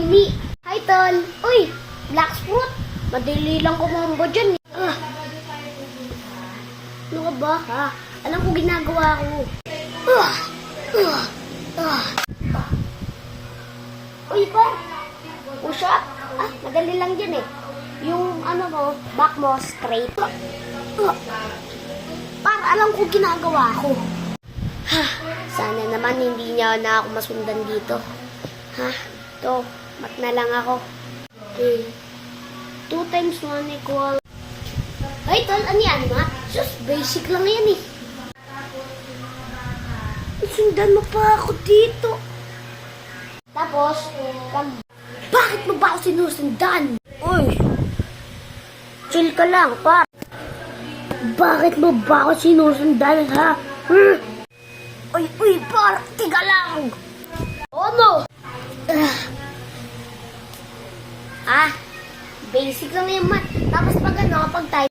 Mimi. Hi, Tol. Uy, black fruit. Madali lang kumombo dyan. Ano ka ba, ha? Alam ko ginagawa ko. Uy, pa. Push up. Madali lang dyan eh. Yung ano mo, back mo, straight. Para alam ko ginagawa ko. Sana naman hindi niya na ako masundan dito. Ito, mat na lang ako. 2 times 1 equal. Ay, Tol, ano yan, mat? Just basic lang yan eh. Sundan mo pa ako dito. Tapos, bakit mo ba ako sinusundan? Uy, chill ka lang, par. Bakit mo ba ako sinusundan, ha? Uy, par, tiga lang. Ano? Basic lang yung mat. Tapos pag ano, kapag tayo,